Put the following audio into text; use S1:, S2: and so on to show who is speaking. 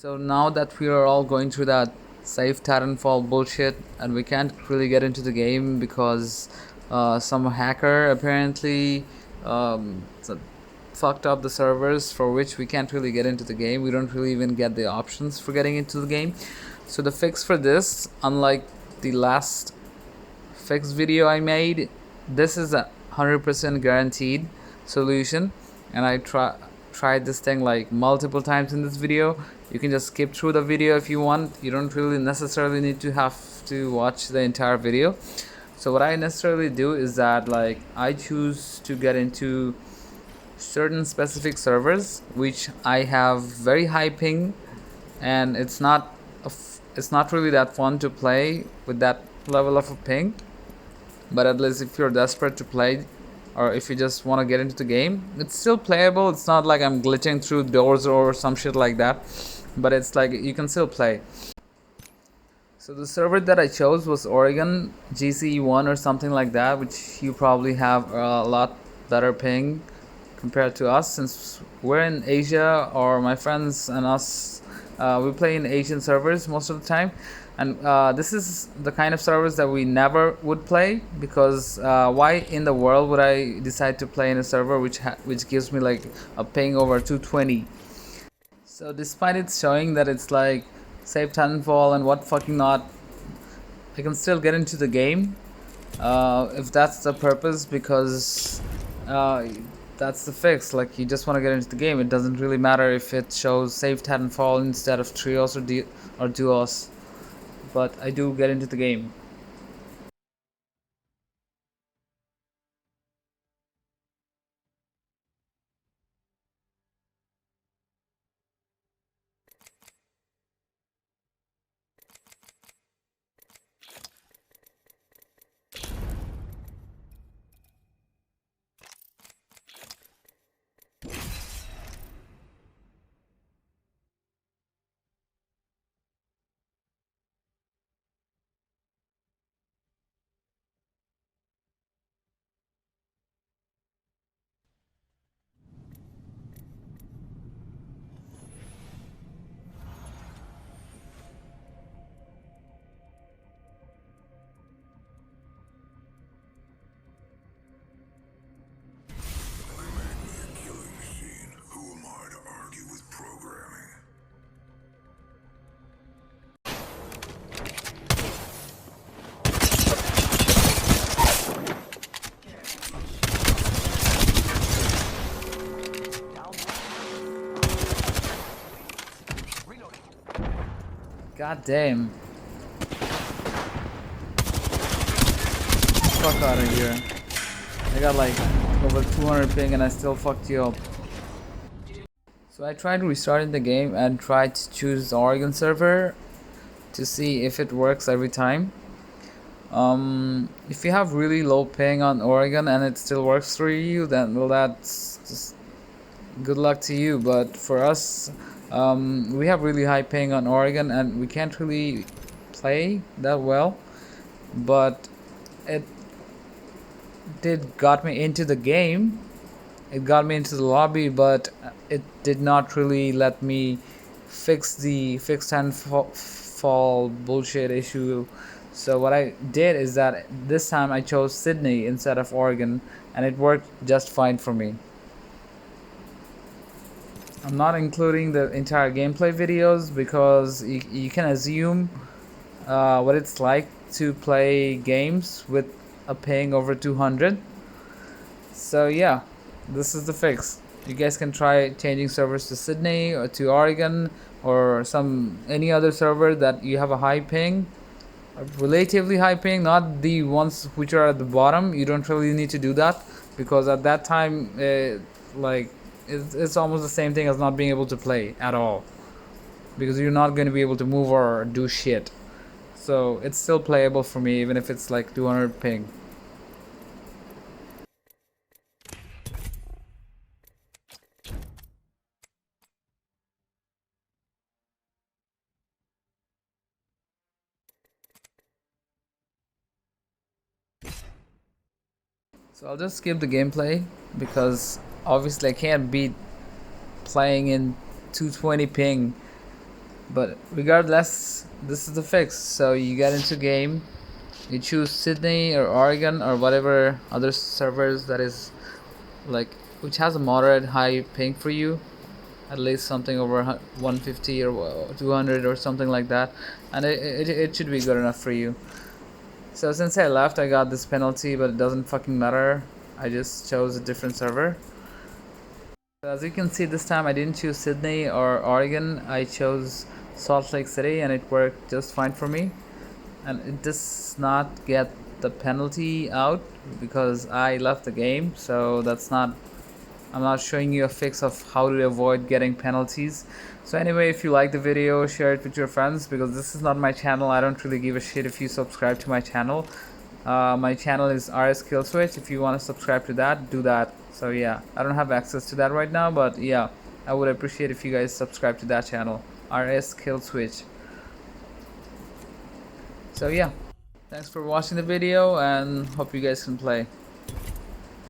S1: So now that we are all going through that Save Titanfall bullshit and we can't really get into the game because some hacker apparently fucked up the servers, for which we can't really get into the game. We don't really even get the options for getting into the game. So the fix for this, unlike the last fix video I made, this is a 100% guaranteed solution, and I tried this thing like multiple times in this video. You can just skip through the video if you want. You don't really necessarily need to have to watch the entire video. So what I necessarily do is that, like, I choose to get into certain specific servers which I have very high ping, and it's not really that fun to play with that level of a ping. But at least if you're desperate to play, or if you just want to get into the game, it's still playable. It's not like I'm glitching through doors or some shit like that, but it's like you can still play. So the server that I chose was Oregon GCE1 or something like that, which you probably have a lot better ping compared to us, since we're in Asia, or my friends and us, we play in Asian servers most of the time. And this is the kind of servers that we never would play, because why in the world would I decide to play in a server which gives me like a ping over 220? So despite it showing that it's like Save Titanfall and what fucking not, I can still get into the game if that's the purpose, because that's the fix. Like, you just want to get into the game. It doesn't really matter if it shows Save Titanfall instead of trios or duos, but I do get into the game. God damn. Fuck out of here. I got like over 200 ping and I still fucked you up. So I tried restarting the game and tried to choose the Oregon server to see if it works every time. If you have really low ping on Oregon and it still works for you, then well, that's just good luck to you. But for us, we have really high ping on Oregon and we can't really play that well. But it did got me into the game. It got me into the lobby, but it did not really let me fix the fixed hand fall bullshit issue. So what I did is that this time I chose Sydney instead of Oregon, and it worked just fine for me. I'm not including the entire gameplay videos because you can assume what it's like to play games with a ping over 200. So yeah, this is the fix. You guys can try changing servers to Sydney or to Oregon or any other server that you have a high ping, a relatively high ping, not the ones which are at the bottom. You don't really need to do that, because at that time it's almost the same thing as not being able to play at all, because you're not going to be able to move or do shit. So it's still playable for me even if it's like 200 ping. So I'll just skip the gameplay, because obviously I can't beat playing in 220 ping But regardless, this is the fix. So you get into game, you choose Sydney or Oregon or whatever other servers that is like which has a moderate high ping for you, at least something over 150 or 200 or something like that, and it should be good enough for you. So since I left, I got this penalty, but it doesn't fucking matter. I just chose a different server. So as you can see, this time I didn't choose Sydney or Oregon. I chose Salt Lake City, and it worked just fine for me. And it does not get the penalty out because I left the game, so that's not, I'm not showing you a fix of how to avoid getting penalties. So anyway, if you like the video, share it with your friends, because this is not my channel. I don't really give a shit if you subscribe to my channel. My channel is Rskillswitch. If you want to subscribe to that, do that. So yeah, I don't have access to that right now, but yeah, I would appreciate if you guys subscribe to that channel, Rskillswitch. So yeah, thanks for watching the video and hope you guys can play.